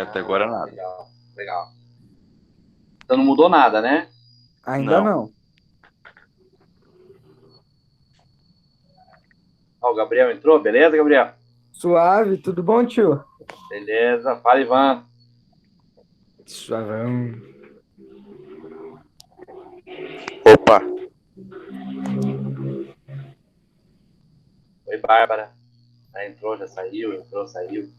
Até agora nada. Legal, legal. Então não mudou nada, né? Ainda Não. não. Ó, o Gabriel entrou, beleza, Gabriel? Suave, tudo bom, tio? Beleza, fala, Ivan. Suavão. Opa! Oi, Bárbara. Já entrou, já saiu, entrou, saiu.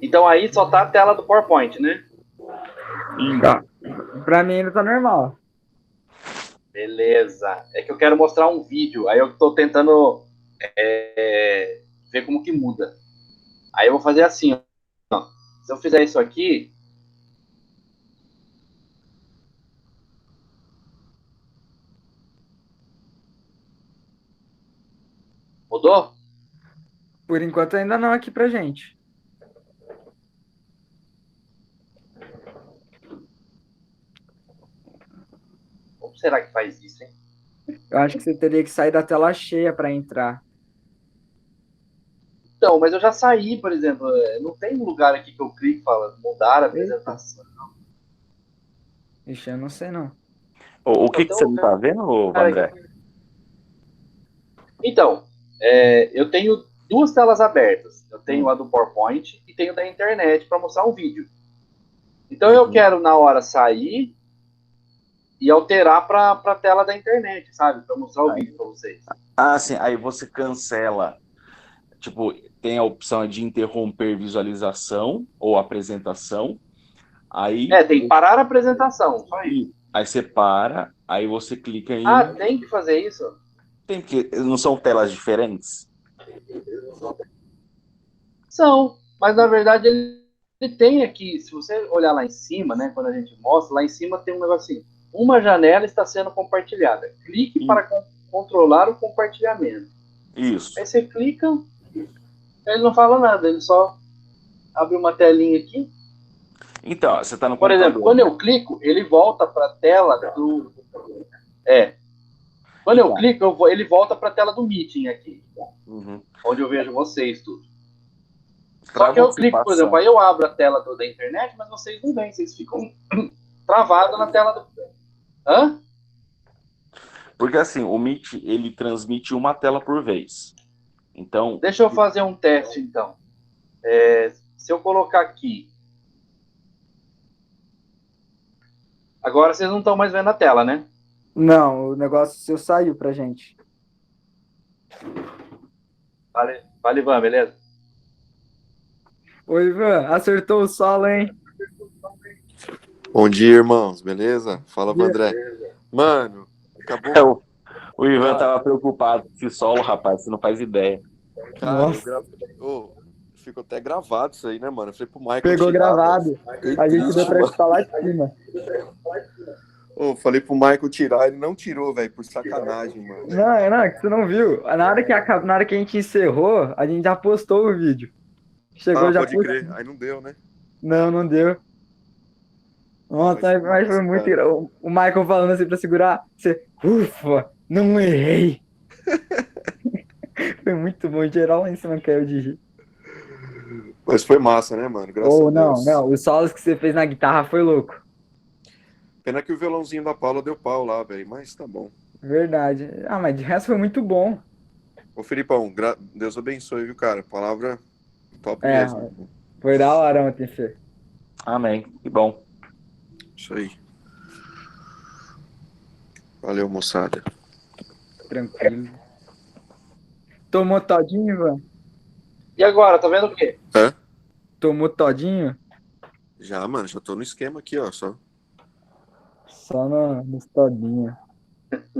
Então aí só tá a tela do PowerPoint, né? Tá. Pra mim ainda tá normal. Beleza. É que eu quero mostrar um vídeo. Aí eu tô tentando ver como que muda. Aí eu vou fazer assim, ó. Se eu fizer isso aqui, mudou? Por enquanto ainda não aqui pra gente. Como será que faz isso, hein? Eu acho que você teria que sair da tela cheia pra entrar. Então, mas eu já saí, por exemplo. Não tem um lugar aqui que eu clique e fala mudar a Eita. apresentação. Ixi, eu não sei não. O Então, que tem que um você não tá lugar vendo, aqui. Vandré? Então, eu tenho duas telas abertas. Eu tenho Hum. a do PowerPoint e tenho da internet para mostrar um vídeo. Então eu Uhum. quero na hora sair e alterar para a tela da internet, sabe? Para mostrar o Aí. vídeo para vocês. Sim, aí você cancela. Tipo, tem a opção de interromper visualização ou apresentação. Aí, Tem que parar a apresentação, só isso. aí você para, aí você clica Ah, em. tem que fazer isso? Tem que. Não são telas diferentes? São, mas na verdade ele tem aqui, se você olhar lá em cima, né, quando a gente mostra, lá em cima tem um negocinho. Uma janela está sendo compartilhada. Clique E- para controlar o compartilhamento. Isso. Aí você clica, ele não fala nada, ele só abre uma telinha aqui. Então, você está no Por exemplo, computador, quando né? eu clico, ele volta para a tela do. É. Quando eu Então, clico, ele volta para a tela do Meeting aqui, uhum. onde eu vejo vocês tudo. Só Para que eu você clico, por exemplo, passar. aí eu abro a tela da internet, mas vocês não veem, vocês ficam travados na tela do. Hã? Porque assim, o Meet, ele transmite uma tela por vez. Então, Deixa eu fazer um teste, então. Se eu colocar aqui. Agora vocês não estão mais vendo a tela, né? Não, o negócio seu saiu pra gente. Vale, vale, Ivan, beleza? Oi, Ivan, acertou o solo, hein? Bom dia, irmãos, beleza? Fala, Dia. Vandré. Mano, acabou. o Ivan Cara, tava preocupado com esse solo, rapaz, você não faz ideia. cara, Nossa, ficou até gravado isso aí, né, mano? Eu falei pro Michael pegou tirar, velho. gravado. Fiquei A gente deu triste, pra mano. escutar lá de cima. Falei pro Michael tirar, ele não tirou, velho, por sacanagem, mano. Não, não, é que você não viu. Na hora que a gente encerrou, a gente já postou o vídeo. Chegou, Ah, já pode postou. crer. Aí não deu, né? Não, não deu. Ah, Nossa, mas foi mas foi massa, muito. cara. O Michael falando assim pra segurar. Você, ufa, não errei. Foi muito bom. Geral lá em cima caiu de rir. Mas foi massa, né, mano? Graças a Ou não, Deus. não. Os solos que você fez na guitarra foi louco. Pena que o violãozinho da Paula deu pau lá, velho. Mas tá bom. Verdade. Ah, mas de resto foi muito bom. Ô, Felipão, Deus abençoe, viu, cara? Palavra top É, mesmo. foi da hora ontem, Fê. Amém, que bom. Isso aí. Valeu, moçada. Tranquilo. Tomou todinho, Ivan? E agora, tá vendo o quê? Hã? Tomou todinho? Já, mano, já tô no esquema aqui, ó. Só. Só nos todinho.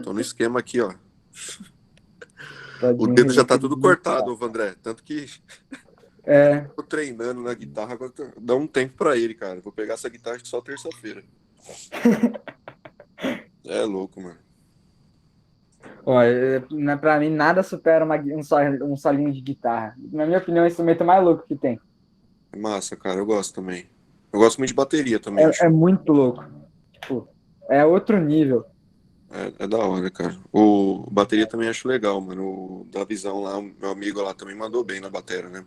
Tô no esquema aqui, ó. O Todinho dedo já tá releite tudo de cortado, ô André. Tanto que É, tô treinando na guitarra, agora dá um tempo pra ele, cara. Vou pegar essa guitarra só terça-feira. É louco, mano. ó, pra mim nada supera um solinho de guitarra. Na minha opinião, é o instrumento mais louco que tem. É massa, cara. Eu gosto também. Eu gosto muito de bateria também, É acho. muito louco. Tipo, é outro nível. É da hora, cara. O bateria também acho legal, mano. O da Visão lá, o meu amigo lá também mandou bem na bateria, né?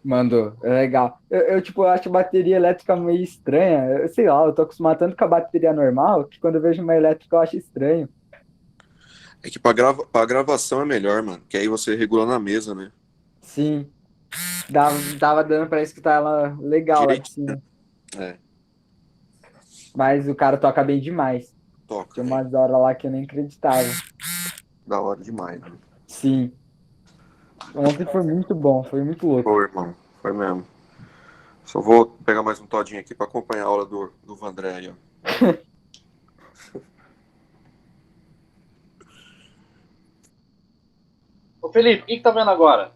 Mandou, é legal. Tipo, eu acho bateria elétrica meio estranha. Sei lá, eu tô acostumado tanto com a bateria normal que quando eu vejo uma elétrica eu acho estranho. É que pra gravação é melhor, mano. Que aí você regula na mesa, né? Sim, tava dando pra escutar ela legal lá de Direitinho. cima. É, Mas o cara toca bem demais. toca, Tinha velho. umas horas lá que eu nem acreditava. Da hora demais, mano. Sim, ontem foi muito bom, foi muito louco. Pô, irmão. Foi mesmo. Só vou pegar mais um todinho aqui pra acompanhar a aula do Vandré aí, ó. Ô Felipe, o que tá vendo agora?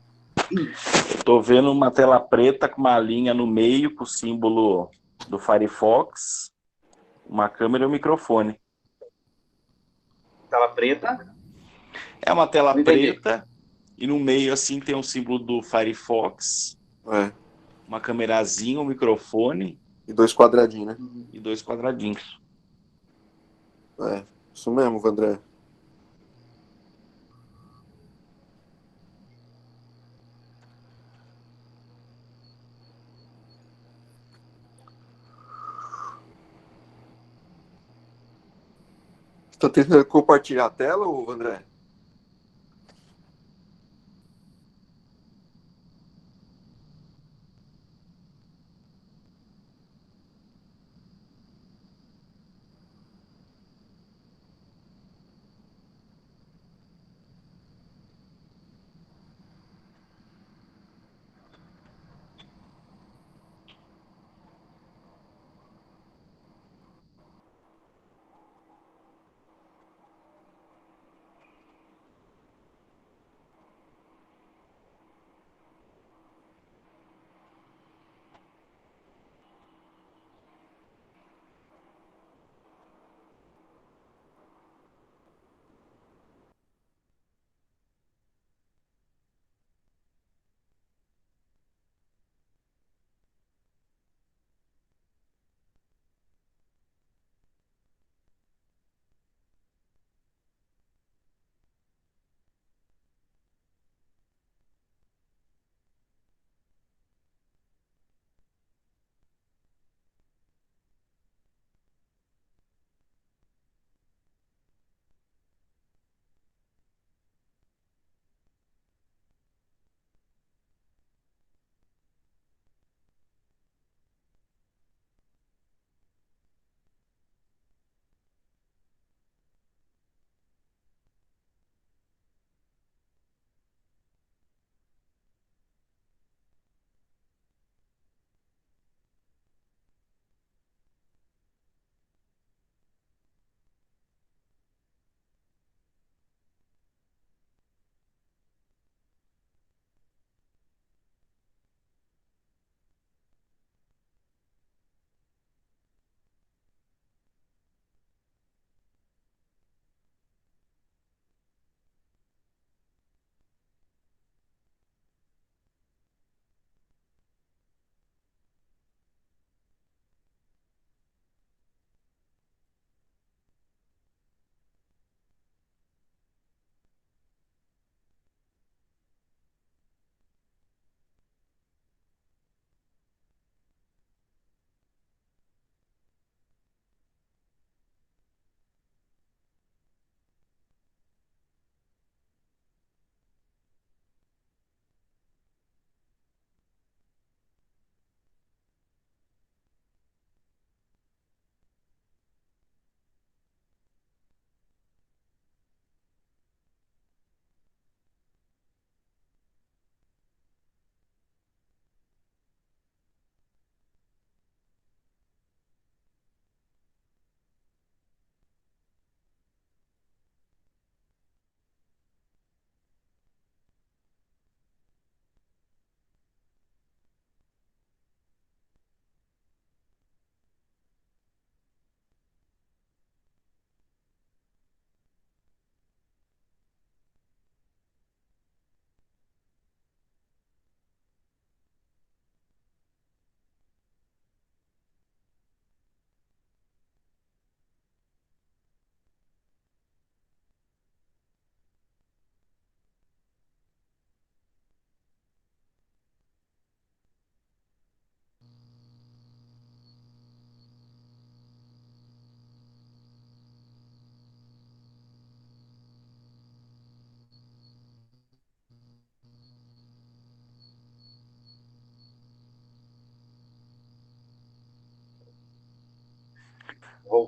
Tô vendo uma tela preta com uma linha no meio com o símbolo do Firefox, uma câmera e um microfone. Tela preta? É uma tela Não entendi. preta e no meio assim tem um símbolo do Firefox, É. uma câmerazinha, um microfone E dois quadradinhos, né? e dois quadradinhos. É. Isso mesmo, Vandré. Você tá tentando compartilhar a tela, ô Vandré?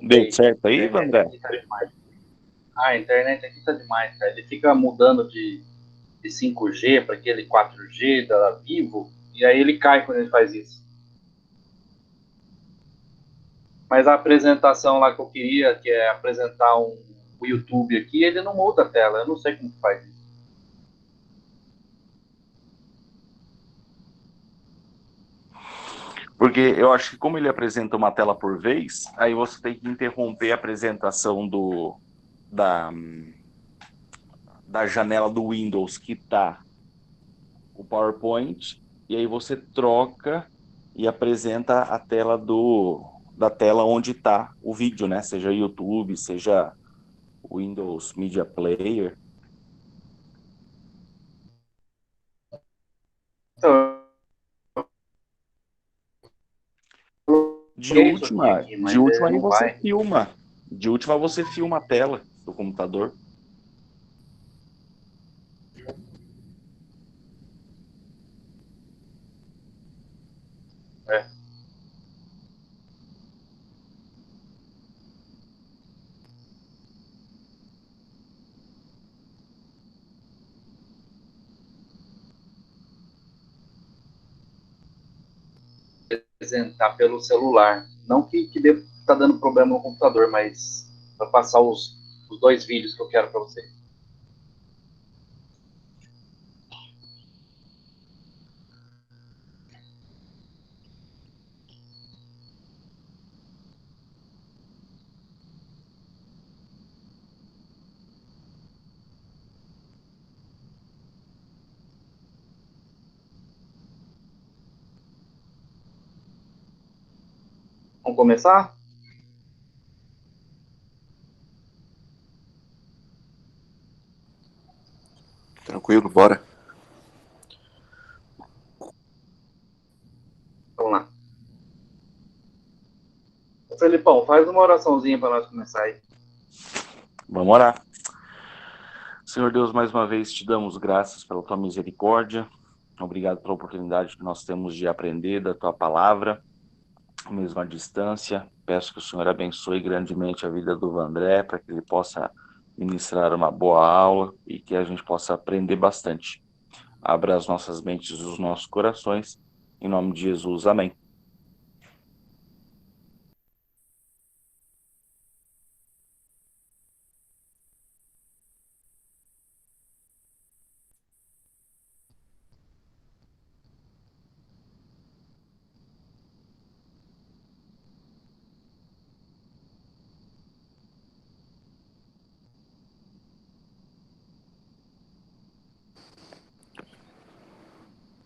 Deu ok. certo A aí, internet André? aqui tá demais. Ah, a internet aqui tá demais, cara. Ele fica mudando de 5G para aquele 4G da Vivo, e aí ele cai quando ele faz isso. Mas a apresentação lá que eu queria, que é apresentar o YouTube aqui, ele não muda a tela. Eu não sei como que faz isso. Porque eu acho que como ele apresenta uma tela por vez, aí você tem que interromper a apresentação da, da janela do Windows que está o PowerPoint, e aí você troca e apresenta a tela da tela onde está o vídeo, né? Seja YouTube, seja Windows Media Player. Então, eu coloquei isso aqui, De mas última aí não você vai. filma. De última você filma a tela do computador. É. Apresentar pelo celular. Não que deve estar dando problema no computador, mas para passar os dois vídeos que eu quero para vocês. Vamos começar? Tranquilo, bora. Vamos lá. Ô, Felipão, faz uma oraçãozinha para nós começar aí. Vamos orar. Senhor Deus, mais uma vez te damos graças pela tua misericórdia. Obrigado pela oportunidade que nós temos de aprender da tua palavra, mesmo à distância. Peço que o Senhor abençoe grandemente a vida do Vandré, para que ele possa ministrar uma boa aula e que a gente possa aprender bastante. Abra as nossas mentes e os nossos corações. Em nome de Jesus, amém.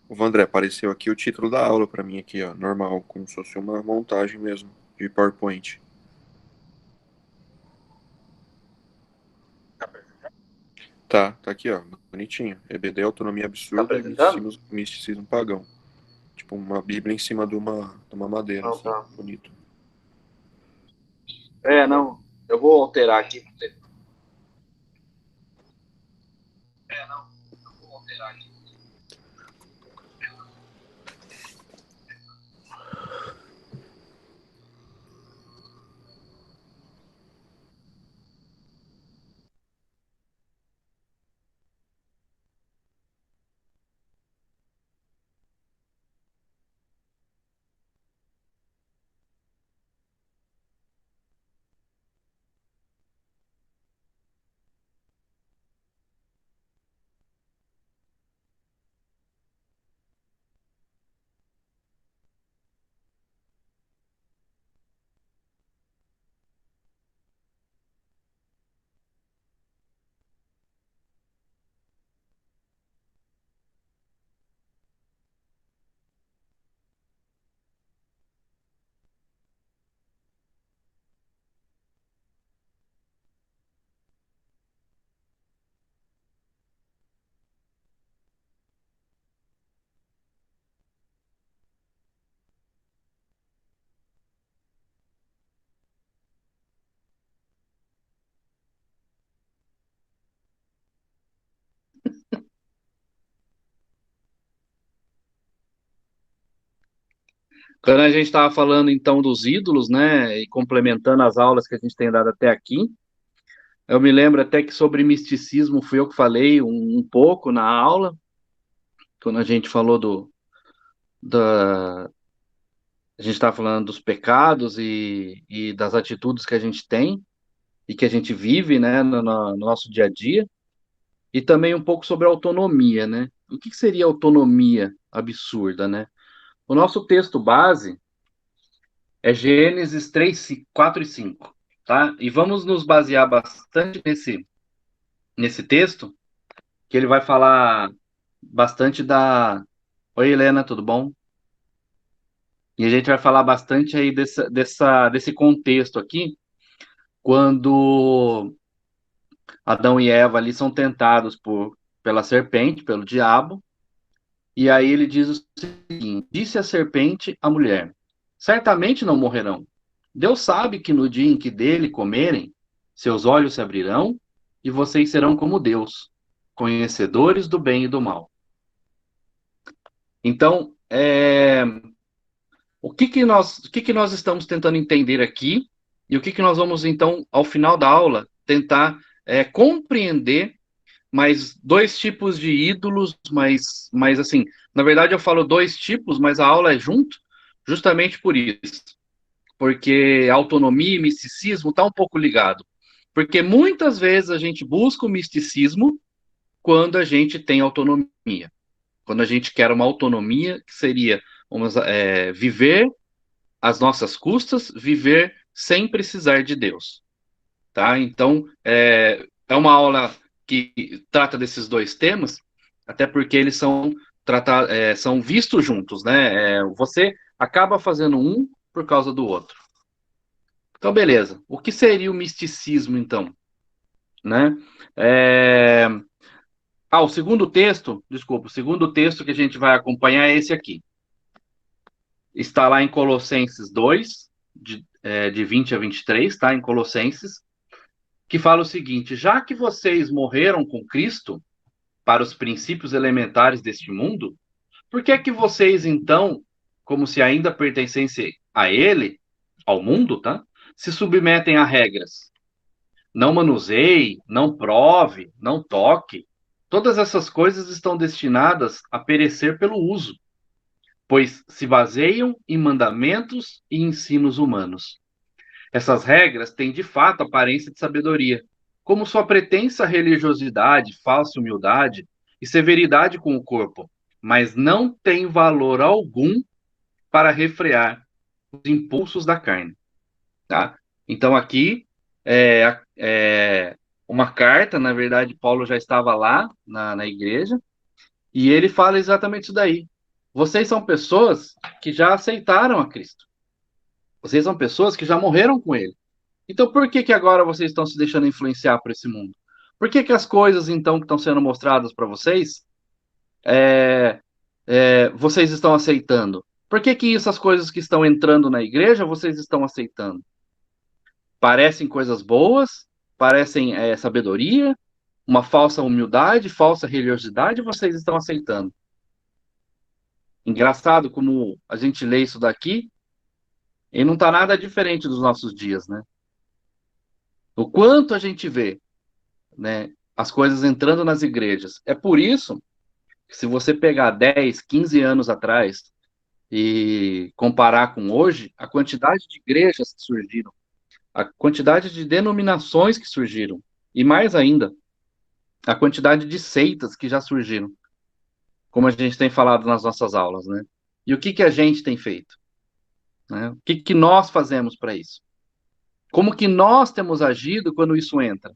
O Vandré, apareceu aqui o título da aula pra mim aqui, ó, normal, como se fosse uma montagem mesmo, de PowerPoint. Tá aqui, ó, bonitinho. EBD, autonomia Tá absurda e apresentando? misticismo pagão. Tipo, uma bíblia em cima de uma madeira, Não, assim, tá. bonito. É, não. Eu vou alterar aqui para você. Quando a gente estava falando, então, dos ídolos, né, e complementando as aulas que a gente tem dado até aqui, eu me lembro até que sobre misticismo fui eu que falei um pouco na aula, quando a gente falou da, a gente estava falando dos pecados e das atitudes que a gente tem e que a gente vive, né, no nosso dia a dia, e também um pouco sobre autonomia, né? O que seria autonomia absurda, né? O nosso texto base é Gênesis 3, 4 e 5, tá? E vamos nos basear bastante nesse texto, que ele vai falar bastante da... Oi, Helena, tudo bom? E a gente vai falar bastante aí desse contexto aqui, quando Adão e Eva ali são tentados pela serpente, pelo diabo, e aí ele diz o seguinte: disse a serpente à mulher: certamente não morrerão. Deus sabe que no dia em que dele comerem, seus olhos se abrirão e vocês serão como Deus, conhecedores do bem e do mal. Então, o que que nós estamos tentando entender aqui e o que nós vamos, então, ao final da aula, tentar compreender mais dois tipos de ídolos, mas assim, na verdade eu falo dois tipos, mas a aula é junto, justamente por isso. Porque autonomia e misticismo está um pouco ligado. Porque muitas vezes a gente busca o misticismo quando a gente tem autonomia. Quando a gente quer uma autonomia, que seria viver às nossas custas, viver sem precisar de Deus. Tá? Então, é uma aula que trata desses dois temas, até porque eles são vistos juntos, né? Você acaba fazendo um por causa do outro. Então, beleza. O que seria o misticismo, então? Né? O segundo texto, desculpa, o segundo texto que a gente vai acompanhar é esse aqui. Está lá em Colossenses 2, de 20 a 23, tá? Em Colossenses, que fala o seguinte: já que vocês morreram com Cristo para os princípios elementares deste mundo, por que é que vocês, então, como se ainda pertencessem a ele, ao mundo, tá? Se submetem a regras? Não manuseie, não prove, não toque. Todas essas coisas estão destinadas a perecer pelo uso, pois se baseiam em mandamentos e ensinos humanos. Essas regras têm de fato aparência de sabedoria, como sua pretensa religiosidade, falsa humildade e severidade com o corpo, mas não têm valor algum para refrear os impulsos da carne. Tá? Então aqui é uma carta, na verdade, Paulo já estava lá na igreja, e ele fala exatamente isso daí. Vocês são pessoas que já aceitaram a Cristo. Vocês são pessoas que já morreram com ele. Então, por que agora vocês estão se deixando influenciar por esse mundo? Por que as coisas, então, que estão sendo mostradas para vocês, vocês estão aceitando? Por que essas coisas que estão entrando na igreja, vocês estão aceitando? Parecem coisas boas, parecem sabedoria, uma falsa humildade, falsa religiosidade, vocês estão aceitando. Engraçado como a gente lê isso daqui, e não está nada diferente dos nossos dias, né? O quanto a gente vê, né, as coisas entrando nas igrejas. É por isso que, se você pegar 10, 15 anos atrás e comparar com hoje, a quantidade de igrejas que surgiram, a quantidade de denominações que surgiram, e mais ainda, a quantidade de seitas que já surgiram, como a gente tem falado nas nossas aulas, né? E o que a gente tem feito? Né? O que nós fazemos para isso? Como que nós temos agido quando isso entra?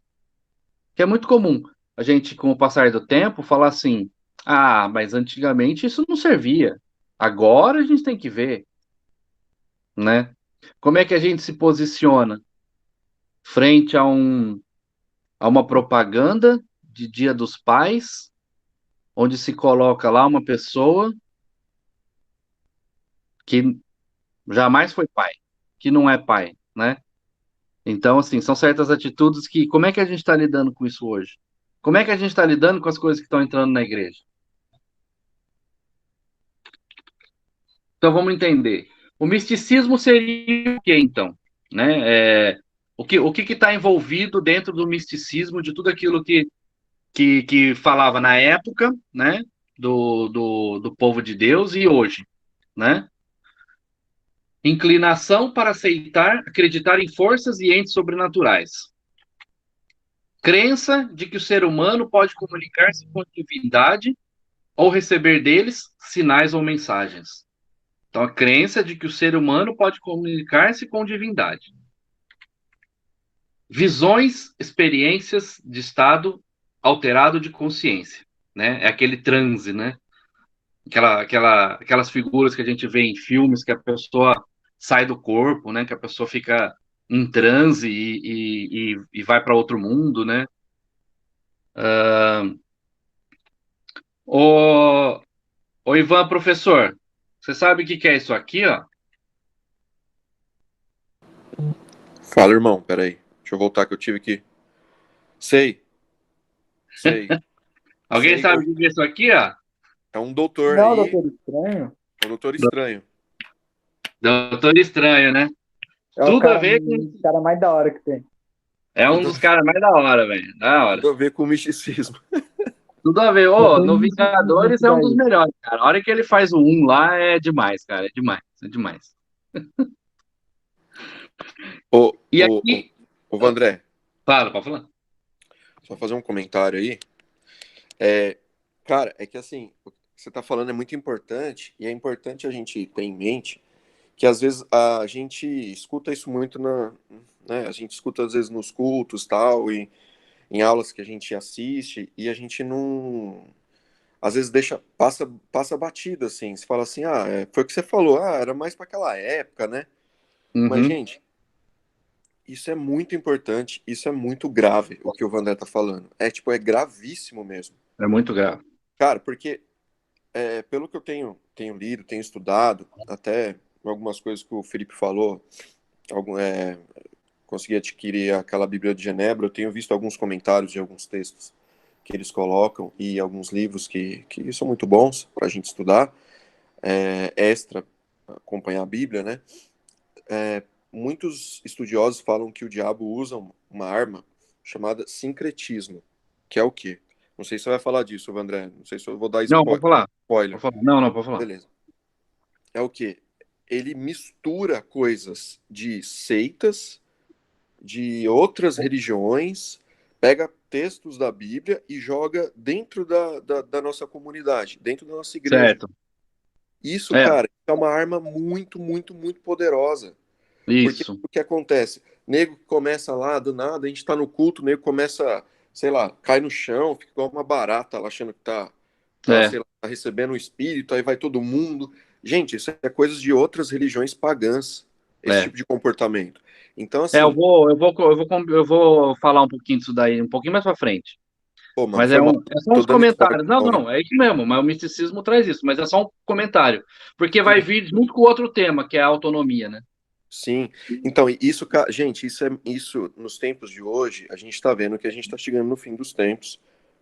Que é muito comum a gente, com o passar do tempo, falar assim: ah, mas antigamente isso não servia. Agora a gente tem que ver, né? Como é que a gente se posiciona frente a uma propaganda de Dia dos Pais, onde se coloca lá uma pessoa que jamais foi pai, que não é pai, né? Então, assim, são certas atitudes que... Como é que a gente está lidando com isso hoje? Como é que a gente está lidando com as coisas que estão entrando na igreja? Então, vamos entender. O misticismo seria o quê, então? Né? O que está envolvido dentro do misticismo de tudo aquilo que falava na época, né? Do povo de Deus e hoje, né? Inclinação para acreditar em forças e entes sobrenaturais. Crença de que o ser humano pode comunicar-se com a divindade ou receber deles sinais ou mensagens. Então, a crença de que o ser humano pode comunicar-se com divindade. Visões, experiências de estado alterado de consciência, né? É aquele transe, né? Aquelas figuras que a gente vê em filmes que a pessoa sai do corpo, né? Que a pessoa fica em transe e vai para outro mundo, né? O, o Ivan, professor, você sabe o que é isso aqui, ó? Fala, irmão, peraí. Deixa eu voltar que eu tive que... Sei. Alguém Sei, sabe o que é isso aqui, ó? é um doutor Não, aí, Doutor Estranho. é um doutor estranho. Doutor Estranho, né? É o Tudo a cara, ver com... o cara mais da hora que tem. É um dos caras mais da hora, velho. Da hora. Tudo a ver com o misticismo. Tudo a ver. Eu Ô, tenho no um Vingadores é um dos melhores, cara. A hora que ele faz o 1 lá é demais, cara. É demais. É demais. Ô, E ô, aqui... ô, Vandré, Fala, pode falar. só fazer um comentário aí. Cara, é que assim, o que você tá falando é muito importante, e é importante a gente ter em mente que às vezes a gente escuta isso muito né, a gente escuta às vezes nos cultos tal, e em aulas que a gente assiste, e a gente não, às vezes passa batido assim, você fala assim, foi o que você falou, era mais para aquela época, né? Mas, Uhum. gente, isso é muito importante, isso é muito grave, o que o Vandré tá falando. É gravíssimo mesmo. É muito grave. Cara, porque pelo que eu tenho lido, tenho estudado, até algumas coisas que o Felipe falou, consegui adquirir aquela Bíblia de Genebra, eu tenho visto alguns comentários de alguns textos que eles colocam e alguns livros que são muito bons para a gente estudar, extra acompanhar a Bíblia, né? Muitos estudiosos falam que o diabo usa uma arma chamada sincretismo, que é o quê? Não sei se você vai falar disso, André. Não sei se eu vou dar Não, pode falar. spoiler. Pode falar. Não, pode falar. Beleza. É o quê? Ele mistura coisas de seitas, de outras religiões, pega textos da Bíblia e joga dentro da nossa comunidade, dentro da nossa igreja. Certo. Isso, cara, é uma arma muito, muito, muito poderosa. Isso. Porque o que acontece? Nego que começa lá, do nada, a gente tá no culto, o nego começa, sei lá, cai no chão, fica igual uma barata lá, achando que sei lá, tá recebendo um espírito, aí vai todo mundo. Gente, isso é coisas de outras religiões pagãs, esse tipo de comportamento. Então, assim... eu vou falar um pouquinho disso daí, um pouquinho mais pra frente. Pô, mano, Mas foi mal. é só uns Tô dando comentários. spoiler. Não, é isso mesmo, mas o misticismo traz isso, mas é só um comentário. Porque vai vir junto com o outro tema, que é a autonomia, né? Sim. Então, isso, gente, isso nos tempos de hoje, a gente está vendo que a gente está chegando no fim dos tempos.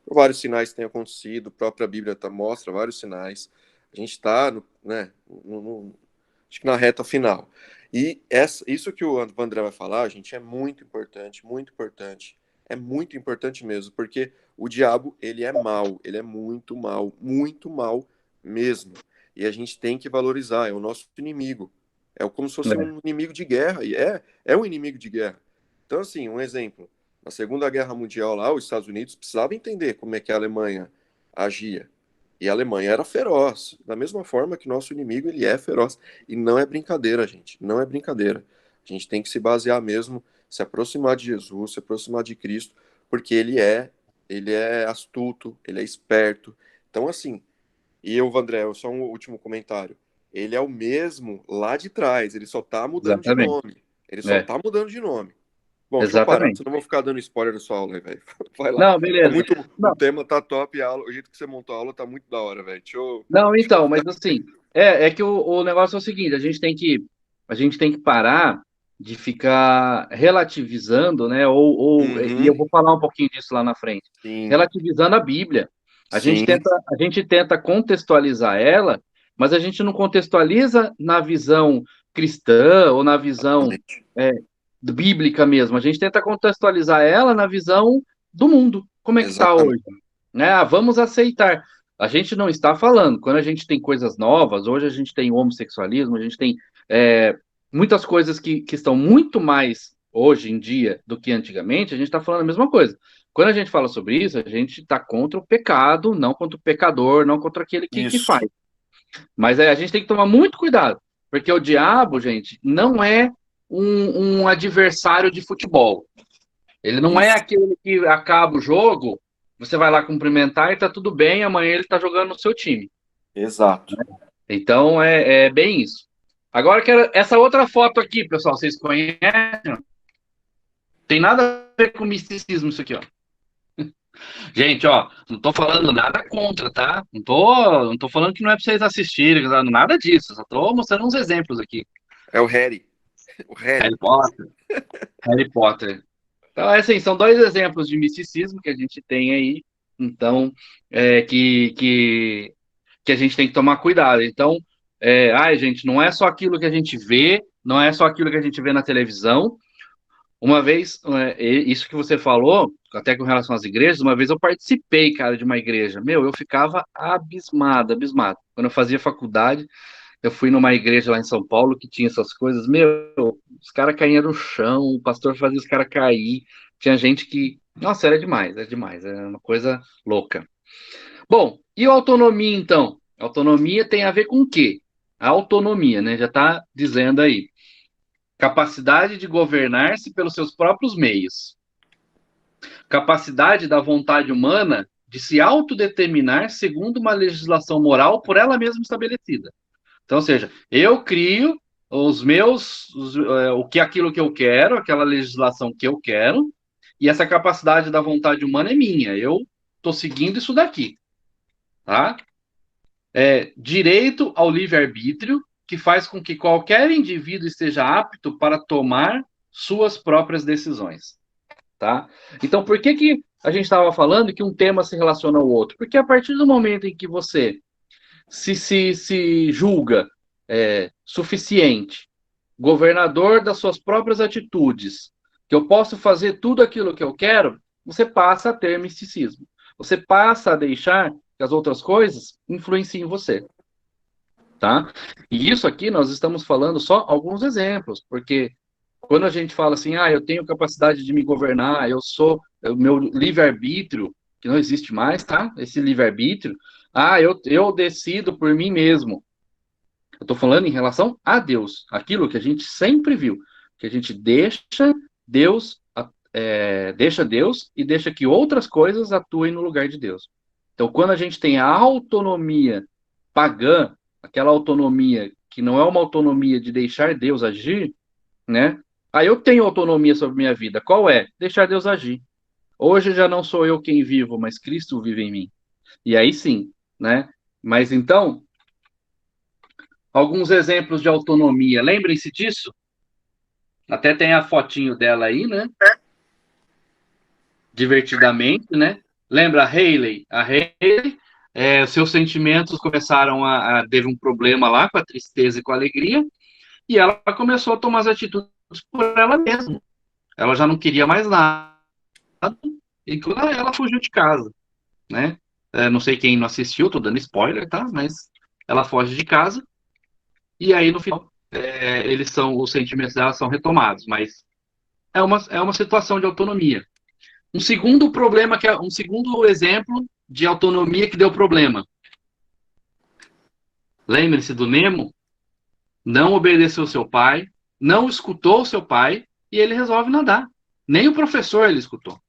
Vários sinais têm acontecido, a própria Bíblia mostra vários sinais. A gente está, né, acho que na reta final. E isso que o André vai falar, gente, é muito importante, muito importante. É muito importante mesmo, porque o diabo, ele é mau, ele é muito mal mesmo. E a gente tem que valorizar, é o nosso inimigo. É como se fosse um inimigo de guerra, e é um inimigo de guerra. Então, assim, um exemplo. Na Segunda Guerra Mundial lá, os Estados Unidos precisavam entender como é que a Alemanha agia. E a Alemanha era feroz, da mesma forma que nosso inimigo, ele é feroz. E não é brincadeira, gente, não é brincadeira. A gente tem que se basear mesmo, se aproximar de Jesus, se aproximar de Cristo, porque ele é astuto, ele é esperto. Então, assim, e eu, Vandré, só um último comentário. Ele é o mesmo lá de trás, ele só tá mudando de nome. Ele só tá mudando de nome. Bom, deixa eu parar, senão eu vou ficar dando spoiler da sua aula aí, velho. Vai lá. Não, beleza. O tema tá top, o jeito que você montou a aula tá muito da hora, velho. Não, então, mas assim, é que o negócio é o seguinte, a gente tem que parar de ficar relativizando, né? E eu vou falar um pouquinho disso lá na frente. Sim. Relativizando a Bíblia. A gente tenta contextualizar ela, mas a gente não contextualiza na visão cristã ou na visão Exatamente. bíblica mesmo. A gente tenta contextualizar ela na visão do mundo. Como é que está Exatamente. hoje? Né? Vamos aceitar. A gente não está falando. Quando a gente tem coisas novas, hoje a gente tem homossexualismo, a gente tem muitas coisas que estão muito mais hoje em dia do que antigamente, a gente está falando a mesma coisa. Quando a gente fala sobre isso, a gente está contra o pecado, não contra o pecador, não contra aquele que Isso. faz. Mas a gente tem que tomar muito cuidado, porque o diabo, gente, não é um adversário de futebol. Ele não é Isso. aquele que acaba o jogo, você vai lá cumprimentar e tá tudo bem, amanhã ele tá jogando no seu time. Exato. Então é bem isso. Agora quero essa outra foto aqui, pessoal, vocês conhecem? Tem nada a ver com misticismo isso aqui, ó. Gente, ó, não tô falando nada contra, tá? Não tô falando que não é pra vocês assistirem, nada disso. Só tô mostrando uns exemplos aqui. É o Harry. O Harry. Harry Potter. Harry Potter. Então, assim, são dois exemplos de misticismo que a gente tem aí, então, que a gente tem que tomar cuidado. Então, gente, não é só aquilo que a gente vê, não é só aquilo que a gente vê na televisão. Uma vez, isso que você falou, até com relação às igrejas, uma vez eu participei, cara, de uma igreja. Meu, eu ficava abismado, abismado. Quando eu fazia faculdade, eu fui numa igreja lá em São Paulo que tinha essas coisas. Meu, os caras caíam no chão, o pastor fazia os caras cair. Tinha gente que. Nossa, era demais, é demais. É uma coisa louca. Bom, e a autonomia, então? A autonomia tem a ver com o quê? A autonomia, né? Já está dizendo aí. Capacidade de governar-se pelos seus próprios meios. Capacidade da vontade humana de se autodeterminar segundo uma legislação moral por ela mesma estabelecida. Então, ou seja, eu crio aquilo que eu quero, aquela legislação que eu quero, e essa capacidade da vontade humana é minha. Eu estou seguindo isso daqui, tá? Direito ao livre-arbítrio, que faz com que qualquer indivíduo esteja apto para tomar suas próprias decisões, tá? Então, por que a gente estava falando que um tema se relaciona ao outro? Porque a partir do momento em que você se julga suficiente, governador das suas próprias atitudes, que eu posso fazer tudo aquilo que eu quero, você passa a ter misticismo. Você passa a deixar que as outras coisas influenciem você. Tá? E isso aqui nós estamos falando só alguns exemplos, porque quando a gente fala assim, eu tenho capacidade de me governar, o meu livre-arbítrio, que não existe mais, tá? Esse livre-arbítrio, eu decido por mim mesmo. Eu estou falando em relação a Deus, aquilo que a gente sempre viu, que a gente Deus, deixa Deus e deixa que outras coisas atuem no lugar de Deus. Então, quando a gente tem a autonomia pagã, aquela autonomia que não é uma autonomia de deixar Deus agir, né? Aí eu tenho autonomia sobre minha vida. Qual é? Deixar Deus agir. Hoje já não sou eu quem vivo, mas Cristo vive em mim. E aí sim, né? Mas então, alguns exemplos de autonomia. Lembrem-se disso? Até tem a fotinho dela aí, né? Divertidamente, né? Lembra a Hayley? A Hayley, seus sentimentos começaram teve um problema lá com a tristeza e com a alegria, e ela começou a tomar as atitudes por ela mesma. Ela já não queria mais nada, e ela fugiu de casa, né? Não sei quem não assistiu, tô dando spoiler, tá? Mas ela foge de casa, e aí no final os sentimentos dela são retomados, mas é uma situação de autonomia. Um segundo problema, um segundo exemplo de autonomia que deu problema. Lembre-se do Nemo, não obedeceu seu pai, não escutou seu pai, e ele resolve nadar. Nem o professor ele escutou.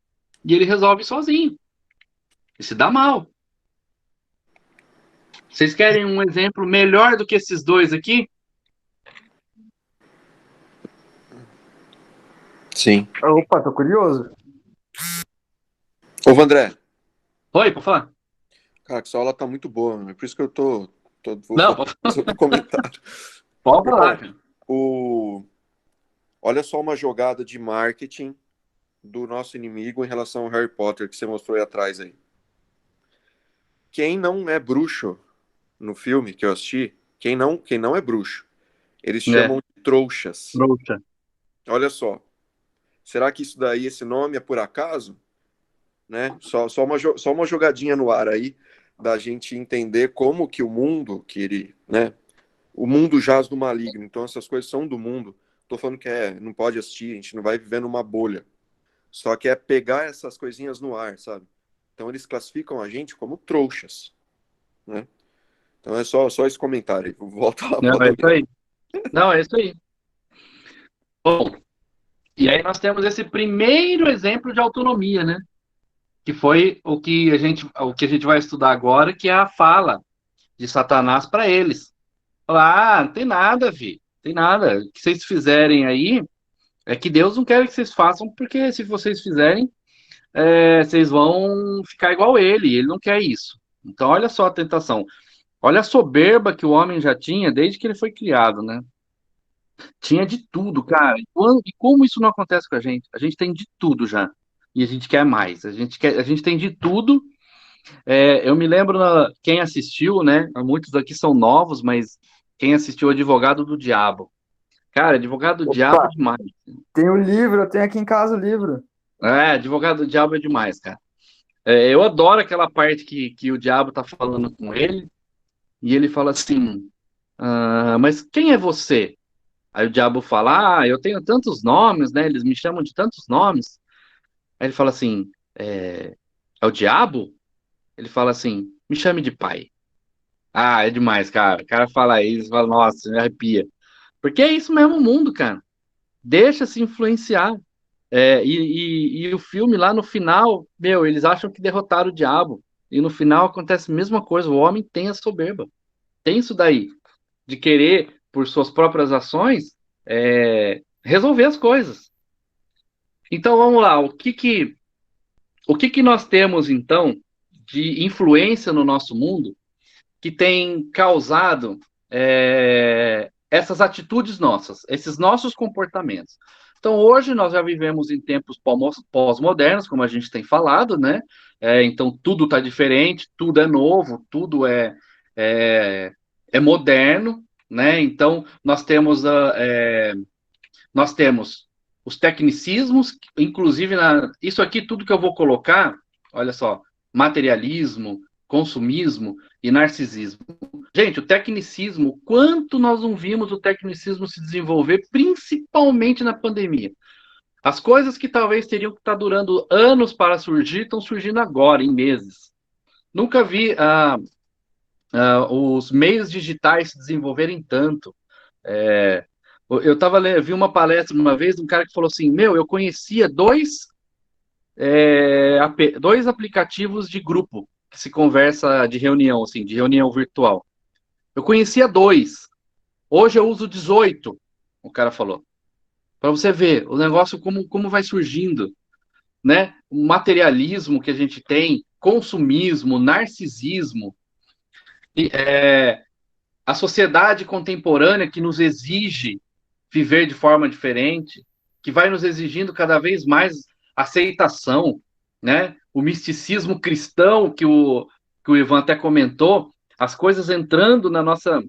E ele resolve sozinho. E se dá mal. Vocês querem um exemplo melhor do que esses dois aqui? Sim. Opa, tô curioso. Ô, Vandré. Oi, pode falar. Cara, que sua aula tá muito boa, né? Por isso que eu Não, pode fazer um comentário. Pode falar, cara. Olha só uma jogada de marketing do nosso inimigo em relação ao Harry Potter que você mostrou aí atrás aí. Quem não é bruxo no filme que eu assisti, quem não é bruxo, eles chamam trouxas. Trouxa. Olha só. Será que isso daí, esse nome é por acaso? Né? Só uma jogadinha no ar aí, da gente entender como que o mundo, que ele, né? O mundo jaz do maligno, então essas coisas são do mundo. Tô falando que não pode assistir, a gente não vai viver numa bolha. Só que é pegar essas coisinhas no ar, sabe? Então eles classificam a gente como trouxas, né? Então é só esse comentário aí. Volta lá Não, para é isso aí. Não, é isso aí. Bom, e aí nós temos esse primeiro exemplo de autonomia, né? Que foi o que a gente vai estudar agora, que é a fala de Satanás para eles. Falar, não tem nada, Vi, tem nada. O que vocês fizerem aí é que Deus não quer que vocês façam, porque se vocês fizerem, vocês vão ficar igual ele não quer isso. Então, olha só a tentação. Olha a soberba que o homem já tinha desde que ele foi criado, né? Tinha de tudo, cara. E como isso não acontece com a gente? A gente tem de tudo já. E a gente quer mais. A gente tem de tudo. Eu me lembro, quem assistiu, né? Muitos daqui são novos, mas quem assistiu Advogado do Diabo. Cara, Advogado do Diabo é Opa, demais. tem o livro, eu tenho aqui em casa o livro. Advogado do Diabo é demais, cara. Eu adoro aquela parte que o diabo tá falando com ele, e ele fala assim: mas quem é você? Aí o diabo fala: eu tenho tantos nomes, né? Eles me chamam de tantos nomes. Aí ele fala assim: é o diabo? Ele fala assim: me chame de pai. Ah, é demais, cara. O cara fala isso, fala, nossa, me arrepia. Porque é isso mesmo o mundo, cara. Deixa se influenciar. E o filme lá no final, meu, eles acham que derrotaram o diabo. E no final acontece a mesma coisa. O homem tem a soberba. Tem isso daí, de querer, por suas próprias ações, resolver as coisas. Então vamos lá, o que que nós temos então de influência no nosso mundo que tem causado essas atitudes nossas, esses nossos comportamentos? Então hoje nós já vivemos em tempos pós-modernos, como a gente tem falado, né? Então tudo está diferente, tudo é novo, tudo é, é moderno, né? Então nós temos os tecnicismos, inclusive isso aqui tudo que eu vou colocar, olha só, materialismo, consumismo e narcisismo. Gente, o tecnicismo, quanto nós não vimos o tecnicismo se desenvolver, principalmente na pandemia. As coisas que talvez teriam que estar durando anos para surgir, estão surgindo agora, em meses. Nunca vi os meios digitais se desenvolverem tanto. Vi uma palestra uma vez de um cara que falou assim: meu, eu conhecia dois aplicativos de grupo que se conversa de reunião, assim, de reunião virtual. Eu conhecia dois. Hoje eu uso 18, o cara falou. Para você ver o negócio como vai surgindo, né? O materialismo que a gente tem, consumismo, narcisismo, a sociedade contemporânea que nos exige viver de forma diferente, que vai nos exigindo cada vez mais aceitação, né? O misticismo cristão que o Ivan até comentou, as coisas entrando na nossa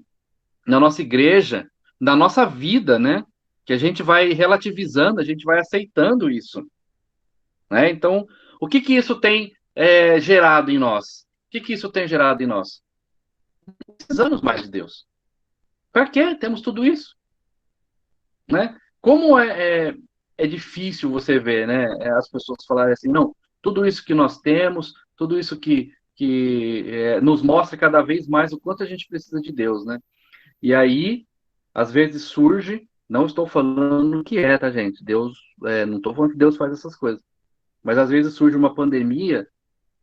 igreja, na nossa vida, né? Que a gente vai relativizando, a gente vai aceitando isso, né? Então, o que que isso tem gerado em nós? O que que isso tem gerado em nós? Precisamos mais de Deus. Para quê? Temos tudo isso, né? Como é difícil você ver, né? As pessoas falarem assim, não, tudo isso que nós temos, tudo isso que nos mostra cada vez mais o quanto a gente precisa de Deus, né? E aí, às vezes surge, não estou falando que tá, gente? Deus, não estou falando que Deus faz essas coisas, mas às vezes surge uma pandemia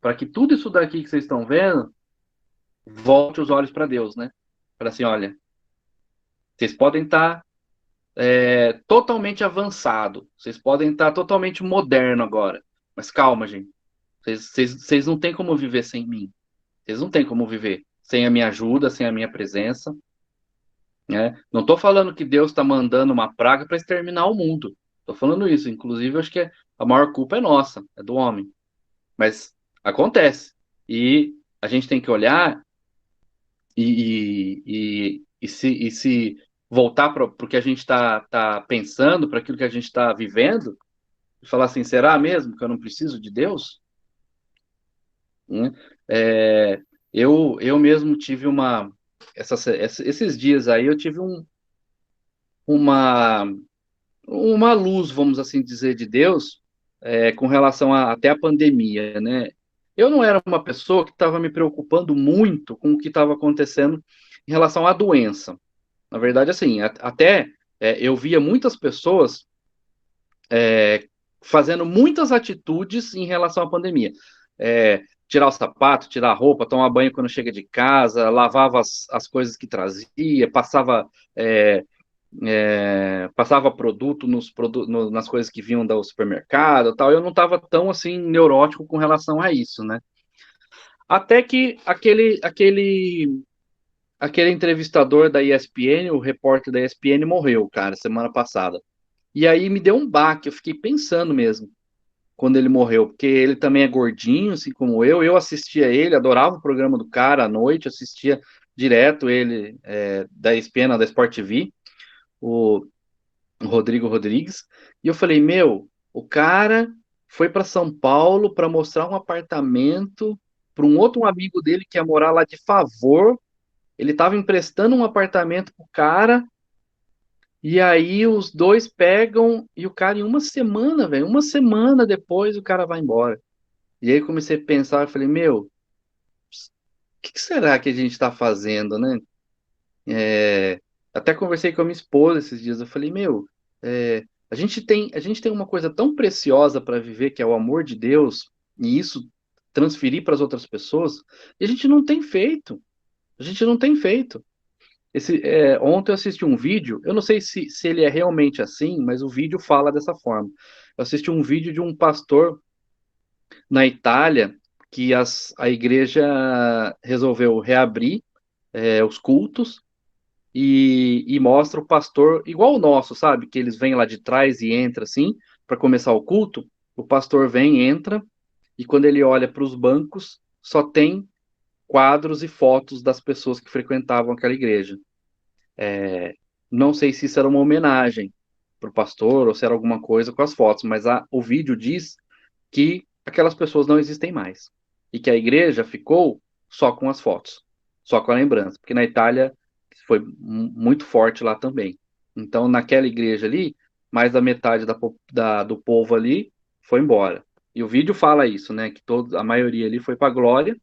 para que tudo isso daqui que vocês estão vendo volte os olhos para Deus, né? Para assim, olha, vocês podem estar totalmente avançado. Vocês podem estar totalmente moderno agora. Mas calma, gente. Vocês não têm como viver sem mim. Vocês não têm como viver sem a minha ajuda, sem a minha presença. Né? Não estou falando que Deus está mandando uma praga para exterminar o mundo. Estou falando isso. Inclusive, eu acho que a maior culpa é nossa, é do homem. Mas acontece. E a gente tem que olhar e se voltar para o que a gente tá pensando, para aquilo que a gente está vivendo, e falar assim, será mesmo que eu não preciso de Deus? Né? Eu mesmo tive esses dias aí, eu tive uma luz, vamos assim dizer, de Deus, com relação até a pandemia, né? Eu não era uma pessoa que estava me preocupando muito com o que estava acontecendo em relação à doença. Na verdade, assim, até eu via muitas pessoas fazendo muitas atitudes em relação à pandemia. Tirar o sapato, tirar a roupa, tomar banho quando chega de casa, lavava as coisas que trazia, passava produto nas coisas que vinham do supermercado e tal. Eu não estava tão assim neurótico com relação a isso, né? Até que aquele entrevistador da ESPN, o repórter da ESPN, morreu, cara, semana passada. E aí me deu um baque, eu fiquei pensando mesmo, quando ele morreu, porque ele também é gordinho, assim como eu assistia ele, adorava o programa do cara à noite, assistia direto ele da ESPN, da Sport TV, o Rodrigo Rodrigues, e eu falei, meu, o cara foi para São Paulo para mostrar um apartamento para um outro amigo dele que ia morar lá de favor, ele estava emprestando um apartamento pro cara, e aí os dois pegam, e o cara em uma semana, velho, uma semana depois o cara vai embora. E aí comecei a pensar, eu falei, meu, o que será que a gente está fazendo, né? Até conversei com a minha esposa esses dias, eu falei, meu, a gente tem uma coisa tão preciosa para viver, que é o amor de Deus, e isso transferir para as outras pessoas, e a gente não tem feito. A gente não tem feito. Ontem eu assisti um vídeo, eu não sei se ele é realmente assim, mas o vídeo fala dessa forma. Eu assisti um vídeo de um pastor na Itália que a igreja resolveu reabrir os cultos e mostra o pastor igual o nosso, sabe? Que eles vêm lá de trás e entra assim para começar o culto. O pastor vem, entra e quando ele olha para os bancos, só tem quadros e fotos das pessoas que frequentavam aquela igreja. Não sei se isso era uma homenagem para o pastor ou se era alguma coisa com as fotos, mas o vídeo diz que aquelas pessoas não existem mais e que a igreja ficou só com as fotos, só com a lembrança, porque na Itália foi muito forte lá também. Então, naquela igreja ali, mais da metade do povo ali foi embora. E o vídeo fala isso, né? Que a maioria ali foi para a glória,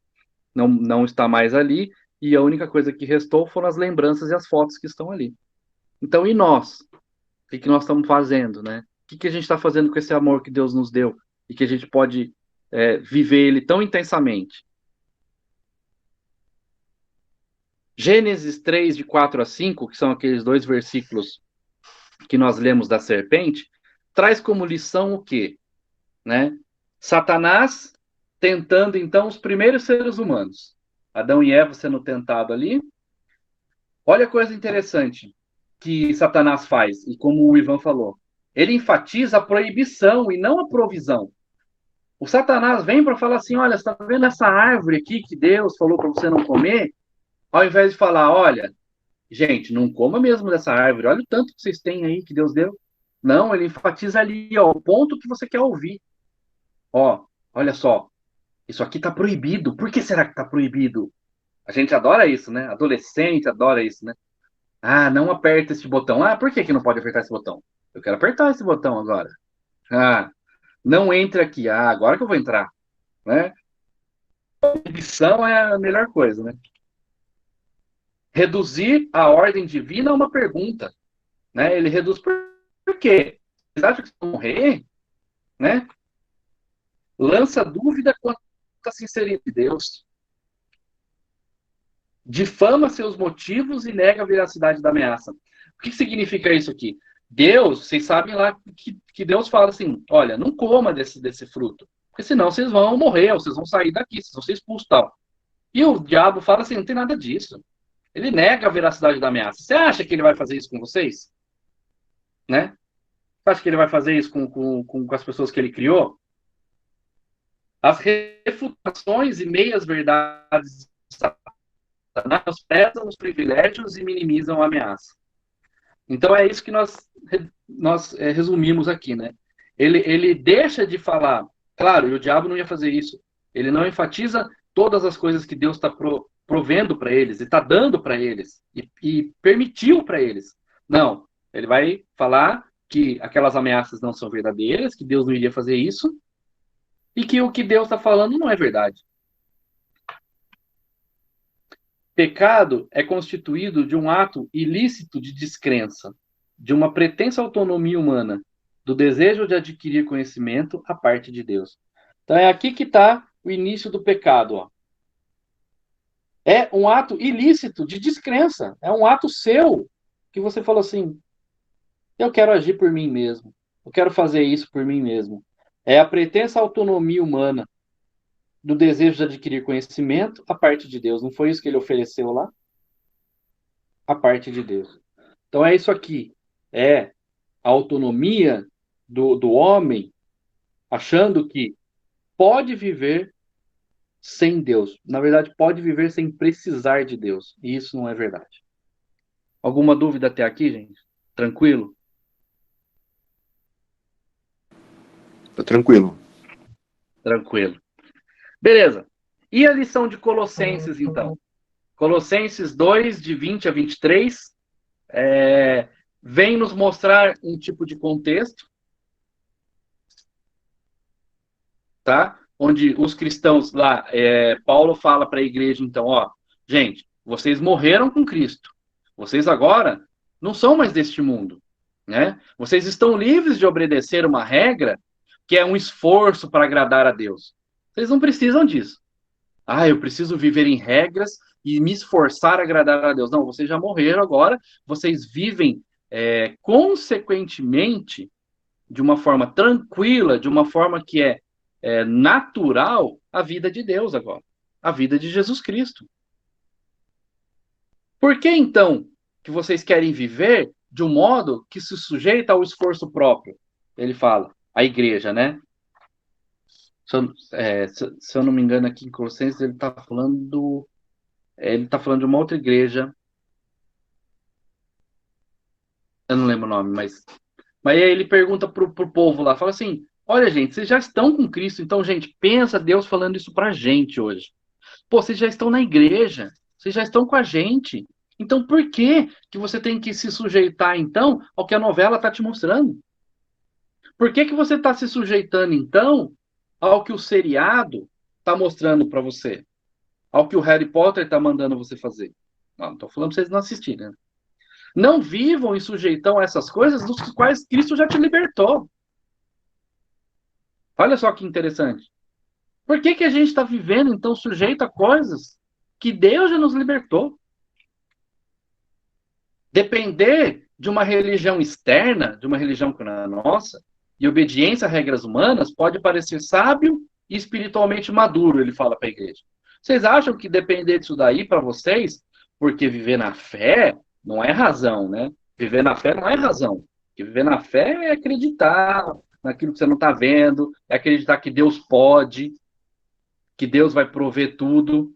não está mais ali, e a única coisa que restou foram as lembranças e as fotos que estão ali. Então, e nós? O que nós estamos fazendo, né? O que a gente está fazendo com esse amor que Deus nos deu e que a gente pode viver ele tão intensamente? Gênesis 3, de 4 a 5, que são aqueles 2 versículos que nós lemos da serpente, traz como lição o quê? Né? Satanás tentando, então, os primeiros seres humanos. Adão e Eva sendo tentados ali. Olha a coisa interessante que Satanás faz, e como o Ivan falou, ele enfatiza a proibição e não a provisão. O Satanás vem para falar assim, olha, você está vendo essa árvore aqui que Deus falou para você não comer? Ao invés de falar, olha, gente, não coma mesmo dessa árvore, olha o tanto que vocês têm aí que Deus deu. Não, ele enfatiza ali, ó, o ponto que você quer ouvir. Ó, olha só, isso aqui está proibido. Por que será que está proibido? A gente adora isso, né? Adolescente adora isso, né? Ah, não aperta esse botão. Ah, por que não pode apertar esse botão? Eu quero apertar esse botão agora. Ah, não entre aqui. Ah, agora que eu vou entrar. Né? Proibição é a melhor coisa, né? Reduzir a ordem divina a uma pergunta. Né? Ele reduz por quê? Vocês acham que vão morrer? Né? Lança dúvida quanto à sinceridade de Deus. Difama seus motivos e nega a veracidade da ameaça. O que significa isso aqui? Deus, vocês sabem lá que Deus fala assim, olha, não coma desse fruto, porque senão vocês vão morrer, ou vocês vão sair daqui, vocês vão ser expulsos tal. E o diabo fala assim, não tem nada disso. Ele nega a veracidade da ameaça. Você acha que ele vai fazer isso com vocês? Né? Você acha que ele vai fazer isso com as pessoas que ele criou? As refutações e meias verdades de Satanás prezam os privilégios e minimizam a ameaça. Então é isso que nós resumimos aqui, né? Ele deixa de falar, claro, e o diabo não ia fazer isso. Ele não enfatiza todas as coisas que Deus está provendo para eles, e está dando para eles, e permitiu para eles. Não, ele vai falar que aquelas ameaças não são verdadeiras, que Deus não iria fazer isso, e que o que Deus está falando não é verdade. Pecado é constituído de um ato ilícito de descrença, de uma pretensa autonomia humana, do desejo de adquirir conhecimento à parte de Deus. Então é aqui que está o início do pecado. Ó. É um ato ilícito de descrença. É um ato seu que você falou assim: eu quero agir por mim mesmo. Eu quero fazer isso por mim mesmo. É a pretensa autonomia humana do desejo de adquirir conhecimento à parte de Deus. Não foi isso que ele ofereceu lá? A parte de Deus. Então é isso aqui. É a autonomia do homem achando que pode viver sem Deus. Na verdade, pode viver sem precisar de Deus. E isso não é verdade. Alguma dúvida até aqui, gente? Tranquilo? Tá tranquilo. Tranquilo. Beleza. E a lição de Colossenses, então? Colossenses 2, de 20 a 23, vem nos mostrar um tipo de contexto, tá? Onde os cristãos lá, Paulo fala para a igreja, então, ó, gente, vocês morreram com Cristo. Vocês agora não são mais deste mundo, né? Vocês estão livres de obedecer uma regra que é um esforço para agradar a Deus. Vocês não precisam disso. Ah, eu preciso viver em regras e me esforçar a agradar a Deus. Não, vocês já morreram agora, vocês vivem consequentemente, de uma forma tranquila, de uma forma que é natural, a vida de Deus agora, a vida de Jesus Cristo. Por que, então, que vocês querem viver de um modo que se sujeita ao esforço próprio? Ele fala, a igreja, né? Se eu não me engano, aqui em Colossenses, ele está falando de uma outra igreja. Eu não lembro o nome, mas aí ele pergunta pro povo lá, fala assim, olha, gente, vocês já estão com Cristo, então, gente, pensa Deus falando isso pra gente hoje. Pô, vocês já estão na igreja, vocês já estão com a gente. Então, por que você tem que se sujeitar, então, ao que a novela está te mostrando? Por que você está se sujeitando, então, ao que o seriado está mostrando para você? Ao que o Harry Potter está mandando você fazer? Não estou falando para vocês não assistirem, né? Não vivam em sujeitão a essas coisas dos quais Cristo já te libertou. Olha só que interessante. Por que a gente está vivendo, então, sujeito a coisas que Deus já nos libertou? Depender de uma religião externa, de uma religião que não é nossa, e obediência a regras humanas, pode parecer sábio e espiritualmente maduro, ele fala para a igreja. Vocês acham que depender disso daí para vocês, porque viver na fé não é razão, né? Viver na fé não é razão. Porque viver na fé é acreditar naquilo que você não está vendo, é acreditar que Deus pode, que Deus vai prover tudo.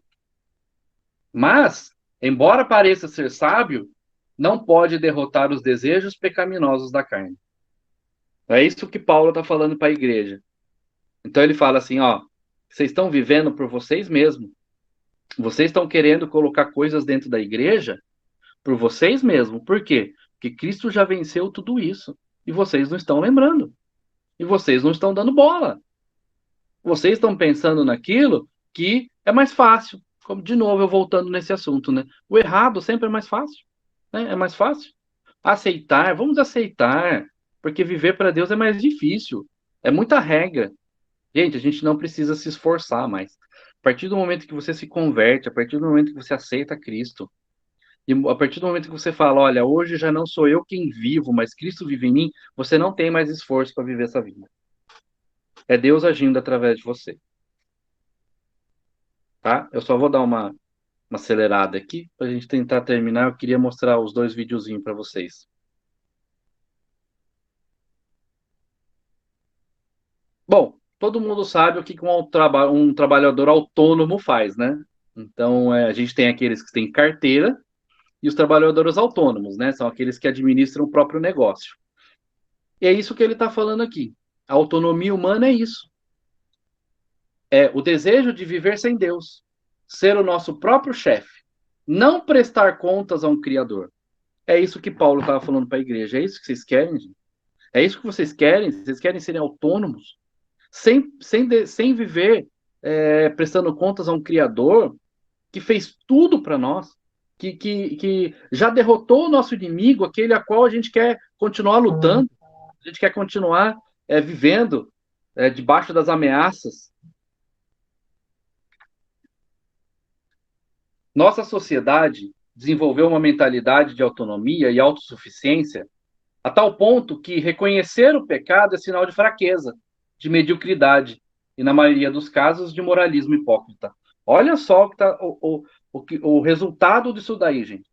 Mas, embora pareça ser sábio, não pode derrotar os desejos pecaminosos da carne. É isso que Paulo está falando para a igreja. Então ele fala assim, ó, vocês estão vivendo por vocês mesmos. Vocês estão querendo colocar coisas dentro da igreja por vocês mesmos. Por quê? Porque Cristo já venceu tudo isso. E vocês não estão lembrando. E vocês não estão dando bola. Vocês estão pensando naquilo que é mais fácil. Como, de novo, eu voltando nesse assunto, né? O errado sempre é mais fácil. Né? É mais fácil. Aceitar, vamos aceitar. Porque viver para Deus é mais difícil. É muita regra. Gente, a gente não precisa se esforçar mais. A partir do momento que você se converte, a partir do momento que você aceita Cristo, e a partir do momento que você fala, olha, hoje já não sou eu quem vivo, mas Cristo vive em mim, você não tem mais esforço para viver essa vida. É Deus agindo através de você. Tá? Eu só vou dar uma acelerada aqui, para a gente tentar terminar. Eu queria mostrar os dois videozinhos para vocês. Bom, todo mundo sabe o que um trabalhador autônomo faz, né? Então, a gente tem aqueles que têm carteira e os trabalhadores autônomos, né? São aqueles que administram o próprio negócio. E é isso que ele está falando aqui. A autonomia humana é isso. É o desejo de viver sem Deus, ser o nosso próprio chefe, não prestar contas a um Criador. É isso que Paulo estava falando para a igreja. É isso que vocês querem, gente? É isso que vocês querem? Vocês querem serem autônomos? Sem viver prestando contas a um Criador que fez tudo para nós, que já derrotou o nosso inimigo, aquele a qual a gente quer continuar lutando, a gente quer continuar vivendo debaixo das ameaças. Nossa sociedade desenvolveu uma mentalidade de autonomia e autossuficiência a tal ponto que reconhecer o pecado é sinal de fraqueza, de mediocridade e, na maioria dos casos, de moralismo hipócrita. Olha só o resultado disso daí, gente.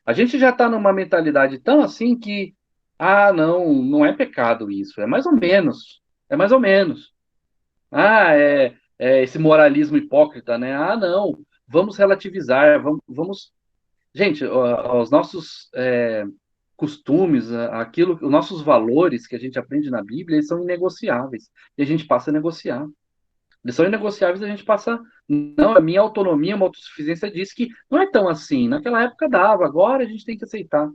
A gente já está numa mentalidade tão assim que, não é pecado isso, é mais ou menos. É mais ou menos. Esse moralismo hipócrita, né? Não, vamos relativizar, vamos... Gente, os nossos costumes, os nossos valores que a gente aprende na Bíblia, eles são inegociáveis. E a gente passa a negociar. Eles são inegociáveis, a gente passa... Não, a minha autonomia, a minha autossuficiência diz que não é tão assim. Naquela época dava, agora a gente tem que aceitar.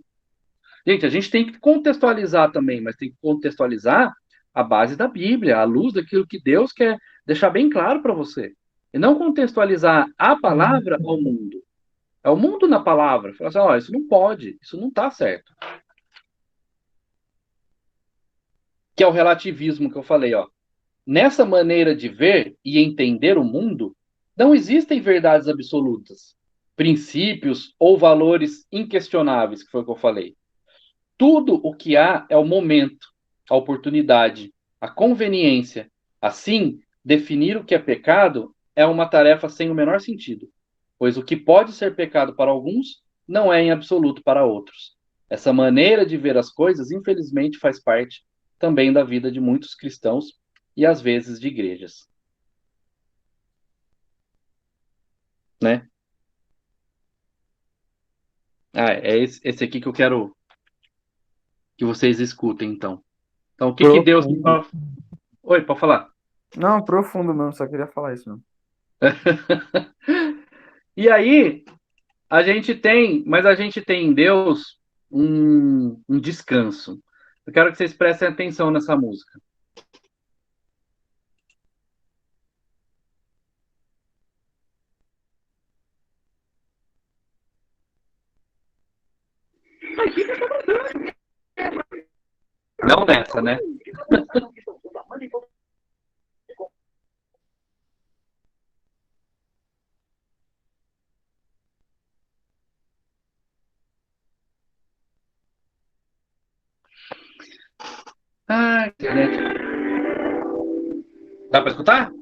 Gente, a gente tem que contextualizar também, mas tem que contextualizar a base da Bíblia, à luz daquilo que Deus quer deixar bem claro para você. E não contextualizar a palavra ao mundo. É o mundo na palavra. Falar assim, isso não pode, isso não está certo. Que é o relativismo que eu falei, Nessa maneira de ver e entender o mundo, não existem verdades absolutas, princípios ou valores inquestionáveis, que foi o que eu falei. Tudo o que há é o momento, a oportunidade, a conveniência. Assim, definir o que é pecado é uma tarefa sem o menor sentido, pois o que pode ser pecado para alguns não é em absoluto para outros. Essa maneira de ver as coisas, infelizmente, faz parte também da vida de muitos cristãos e, às vezes, de igrejas. Né? É esse aqui que eu quero que vocês escutem, então. Então, o que Deus... Oi, pode falar. Não, profundo mesmo, só queria falar isso mesmo. E aí, a gente tem em Deus um descanso. Eu quero que vocês prestem atenção nessa música. Não nessa, né? Internet. Dá para escutar?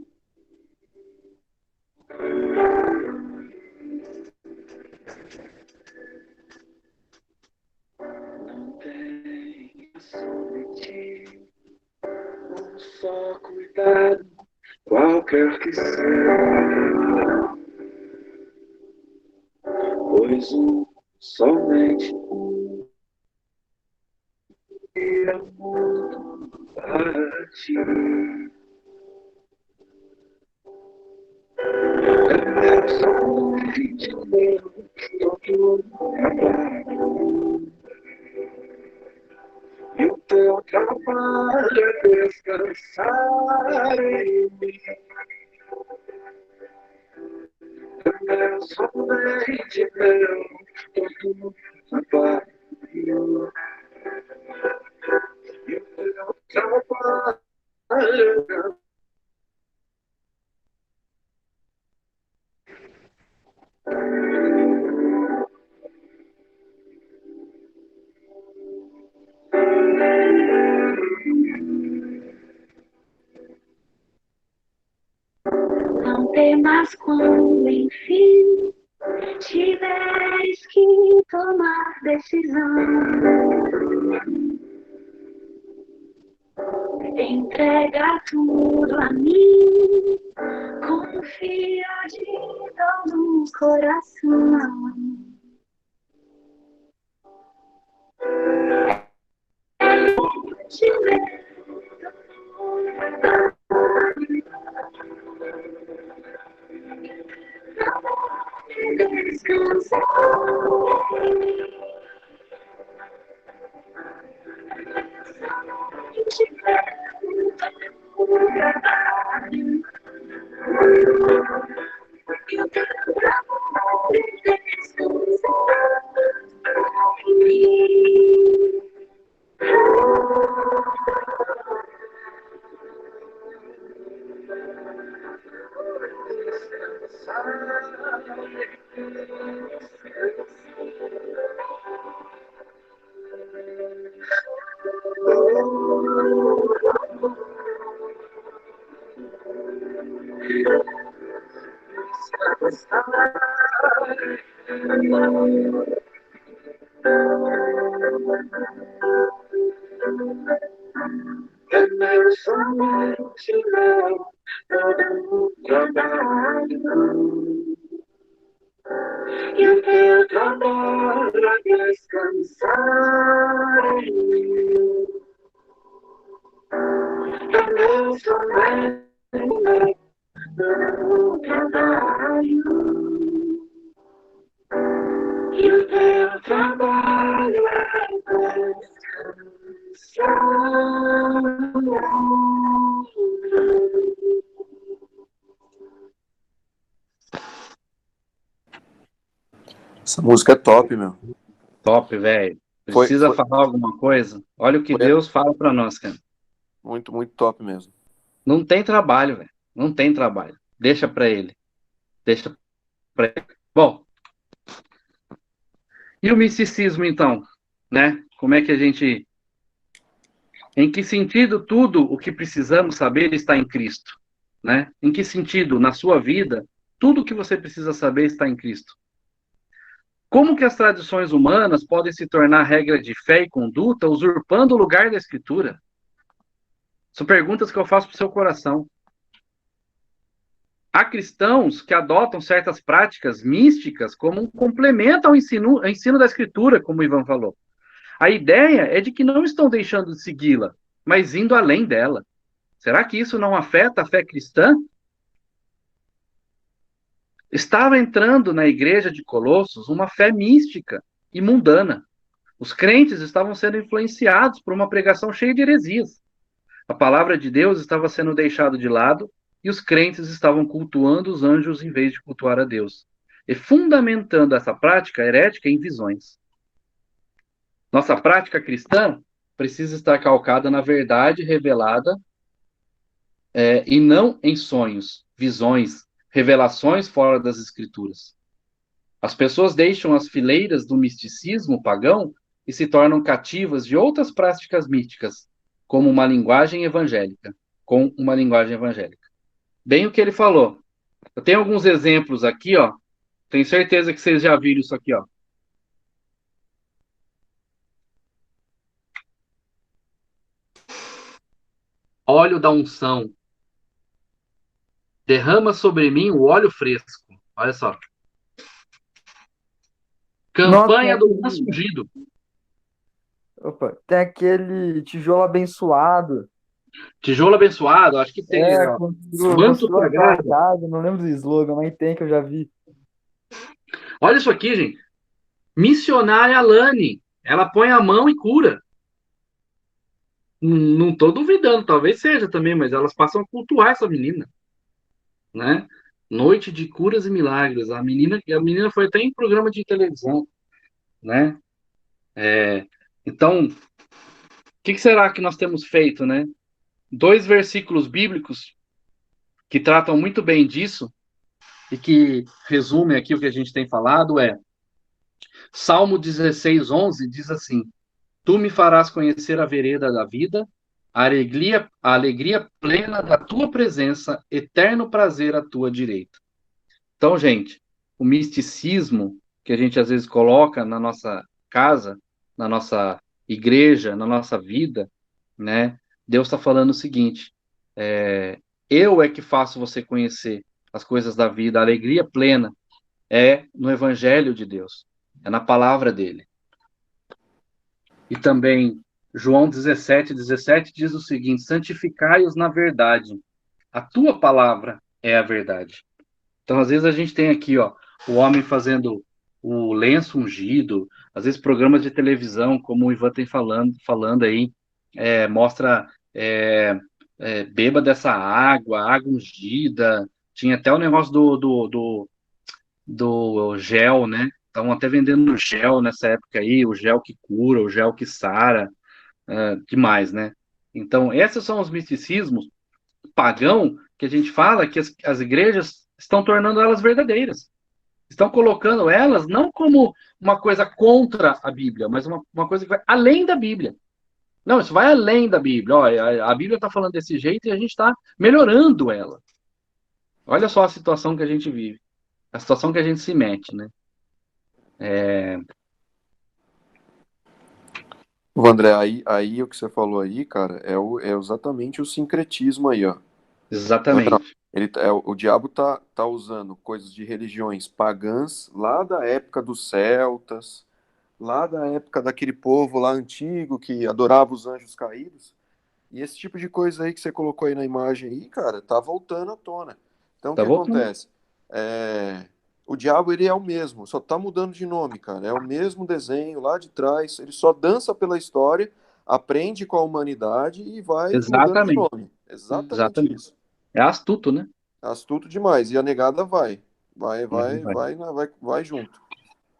Não tenha sobre ti só cuidado, qualquer que seja, pois somente é mundo para ti. É somente todo trabalho. E o teu trabalho é descansar em mim. É somente todo trabalho. E o teu trabalho é não temas quando, enfim, tiveres que tomar decisão. Entrega tudo a mim, confia de todo o coração. É meu somente meu, todo o trabalho. E o teu trabalho a descansar em mim. É meu somente meu, todo o trabalho. E o teu trabalho é Essa música é top, meu. Top, velho. Foi, Precisa foi, falar alguma coisa? Olha o que foi Deus fala pra nós, cara. muito, muito top mesmo. Não tem trabalho, velho. Não tem trabalho. Deixa pra ele. Deixa pra ele. Bom, e o misticismo, então? Né? Como é que a gente... Em que sentido tudo o que precisamos saber está em Cristo? Né? Em que sentido, na sua vida, tudo o que você precisa saber está em Cristo? Como que as tradições humanas podem se tornar regra de fé e conduta, usurpando o lugar da Escritura? São perguntas que eu faço para o seu coração. Há cristãos que adotam certas práticas místicas como um complemento ao ensino da Escritura, como o Ivan falou. A ideia é de que não estão deixando de segui-la, mas indo além dela. Será que isso não afeta a fé cristã? Estava entrando na igreja de Colossos uma fé mística e mundana. Os crentes estavam sendo influenciados por uma pregação cheia de heresias. A palavra de Deus estava sendo deixada de lado e os crentes estavam cultuando os anjos em vez de cultuar a Deus, e fundamentando essa prática herética em visões. Nossa prática cristã precisa estar calcada na verdade revelada e não em sonhos, visões, revelações fora das Escrituras. As pessoas deixam as fileiras do misticismo pagão e se tornam cativas de outras práticas místicas, como uma linguagem evangélica, com uma linguagem evangélica. Bem o que ele falou. Eu tenho alguns exemplos aqui, ó. Tenho certeza que vocês já viram isso aqui, ó. Óleo da unção. Derrama sobre mim o óleo fresco. Olha só. Campanha do lenço ungido. Opa, tem aquele tijolo abençoado. Tijolo abençoado, acho que tem. Ó. Manto sagrado. Não lembro do slogan, mas tem que eu já vi. Olha isso aqui, gente. Missionária Alane. Ela põe a mão e cura. Não estou duvidando, talvez seja também, mas elas passam a cultuar essa menina. Né? Noite de curas e milagres. A menina foi até em programa de televisão. Né? Então, o que será que nós temos feito, né? 2 versículos bíblicos que tratam muito bem disso e que resumem aqui o que a gente tem falado é Salmo 16:11 diz assim: Tu me farás conhecer a vereda da vida, a alegria plena da tua presença, eterno prazer à tua direita. Então, gente, o misticismo que a gente às vezes coloca na nossa casa, na nossa igreja, na nossa vida, né? Deus está falando o seguinte: eu é que faço você conhecer as coisas da vida, a alegria plena é no Evangelho de Deus, é na palavra dele. E também João 17:17 diz o seguinte: santificai-os na verdade, a tua palavra é a verdade. Então, às vezes a gente tem aqui, ó, o homem fazendo o lenço ungido, às vezes programas de televisão, como o Ivan tem falando aí, mostra beba dessa água ungida, tinha até o negócio do gel, né? Estavam até vendendo gel nessa época aí, o gel que cura, o gel que sara, demais, né? Então, esses são os misticismos pagão que a gente fala que as igrejas estão tornando elas verdadeiras. Estão colocando elas não como uma coisa contra a Bíblia, mas uma coisa que vai além da Bíblia. Não, isso vai além da Bíblia. Olha, a Bíblia está falando desse jeito e a gente está melhorando ela. Olha só a situação que a gente vive. A situação que a gente se mete, né? O André, aí o que você falou aí, cara, é exatamente o sincretismo aí, ó. Exatamente. O diabo tá usando coisas de religiões pagãs lá da época dos celtas, lá da época daquele povo lá antigo que adorava os anjos caídos. E esse tipo de coisa aí que você colocou aí na imagem aí, cara, tá voltando à tona. Então, o Tá que voltando. acontece? O diabo, ele é o mesmo, só tá mudando de nome, cara. É o mesmo desenho lá de trás, ele só dança pela história, aprende com a humanidade e vai mudando de Exatamente. nome. Exatamente Exatamente. isso. É astuto, né? Astuto demais. E a negada vai. Vai junto.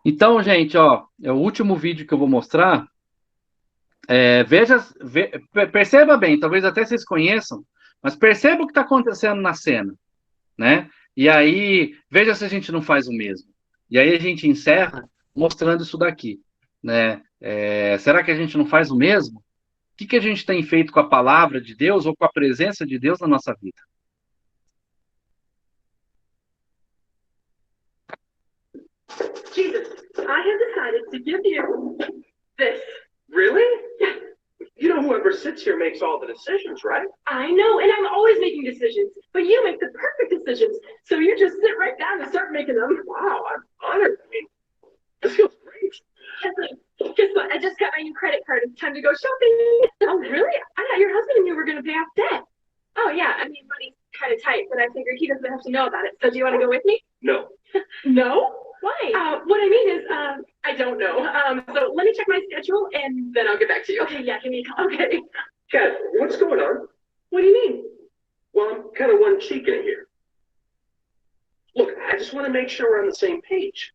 Então, gente, ó, é o último vídeo que eu vou mostrar. Perceba bem, talvez até vocês conheçam, mas perceba o que está acontecendo na cena, né? E aí, veja se a gente não faz o mesmo. E aí a gente encerra mostrando isso daqui, né? Será que a gente não faz o mesmo? O que a gente tem feito com a palavra de Deus ou com a presença de Deus na nossa vida? Jesus, I have decided to give you this. Really? Yeah. You know, whoever sits here makes all the decisions, right? I know, and I'm always making decisions, but you make the perfect decisions. So you just sit right down and start making them. Wow, I'm honored. I mean, this feels great. Guess what? I just got my new credit card. It's time to go shopping. Oh, really? I thought your husband and you were going to pay off debt. Oh, yeah. I mean, money's kind of tight, but I figured he doesn't have to know about it. So do you want to go with me? No. No? Why? What I mean is, I don't know. So let me check my schedule and then I'll get back to you. Okay, yeah, give me a call. Okay. Kat, what's going on? What do you mean? Well, I'm kind of one cheek in here. Look, I just want to make sure we're on the same page.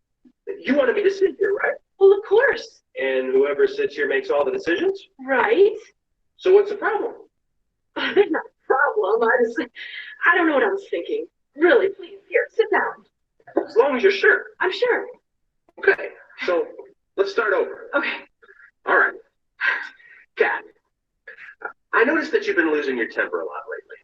You wanted me to sit here, right? Well, of course. And whoever sits here makes all the decisions? Right. So what's the problem? There's not a problem. I don't know what I was thinking. Really, please, here, sit down. As long as you're sure. I'm sure. Okay, so let's start over. Okay. All right. Kat, I noticed that you've been losing your temper a lot lately.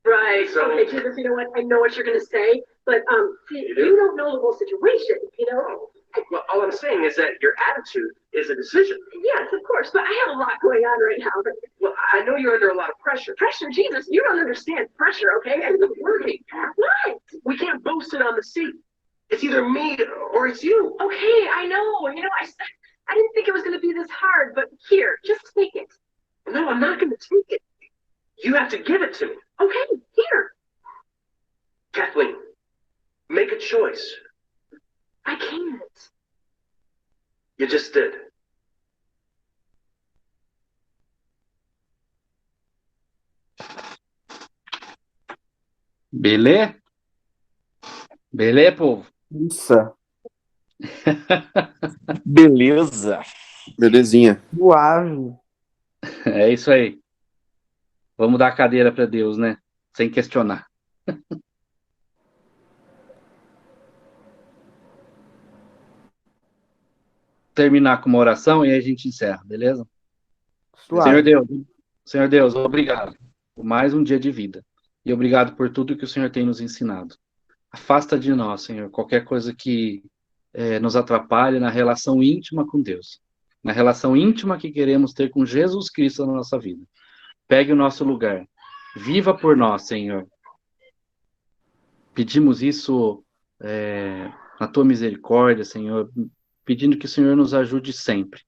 Right. So, okay, Jesus, you know what? I know what you're going to say, but see, you don't know the whole situation, you know? Well, all I'm saying is that your attitude is a decision. Yes, of course, but I have a lot going on right now. Well, I know you're under a lot of pressure. Pressure? Jesus, you don't understand pressure, okay? I'm working. What? We can't both sit on the seat. It's either me or it's you. Okay, I know. You know, I didn't think it was going to be this hard, but here, just take it. No, I'm not going to take it. You have to give it to me. Okay, here. Kathleen, make a choice. I can't. You just did. Beleza? Beleza, povo? Isso. Beleza. Belezinha. Suave. É isso aí. Vamos dar a cadeira para Deus, né? Sem questionar. Terminar com uma oração e aí a gente encerra, beleza? Suave. Senhor Deus, obrigado por mais um dia de vida. E obrigado por tudo que o Senhor tem nos ensinado. Afasta de nós, Senhor, qualquer coisa que nos atrapalhe na relação íntima com Deus. Na relação íntima que queremos ter com Jesus Cristo na nossa vida. Pegue o nosso lugar. Viva por nós, Senhor. Pedimos isso na Tua misericórdia, Senhor, pedindo que o Senhor nos ajude sempre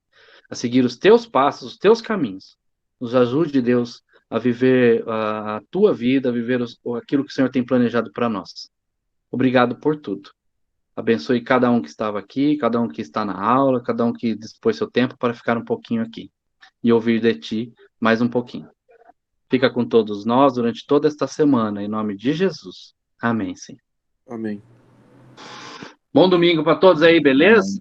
a seguir os Teus passos, os Teus caminhos. Nos ajude, Deus, a viver a Tua vida, a viver aquilo que o Senhor tem planejado para nós. Obrigado por tudo. Abençoe cada um que estava aqui, cada um que está na aula, cada um que dispôs seu tempo para ficar um pouquinho aqui e ouvir de Ti mais um pouquinho. Fica com todos nós durante toda esta semana, em nome de Jesus. Amém, Senhor. Amém. Bom domingo para todos aí, beleza?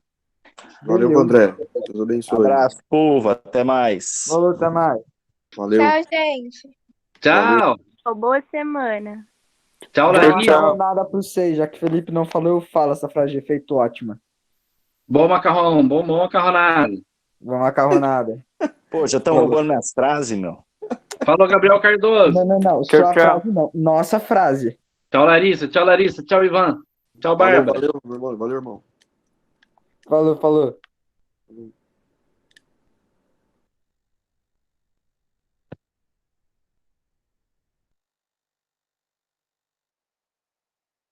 Valeu, André. Deus abençoe. Abraço, povo. Até mais. Falou, até mais. Valeu. Tchau, gente. Tchau. Boa semana. Tchau, Não Larissa. falo nada pra vocês, já que o Felipe não falou, eu falo essa frase de efeito ótima. Bom macarrão, bom macarronado. Vamos macarronada. Pô, já estão roubando minhas frases, meu. Falou, Gabriel Cardoso. Não. Tchau, Sua tchau. frase não. Nossa frase. Tchau, Larissa. Tchau, Ivan. Tchau, Bárbara. Valeu, meu irmão. Valeu, irmão. Falou, falou.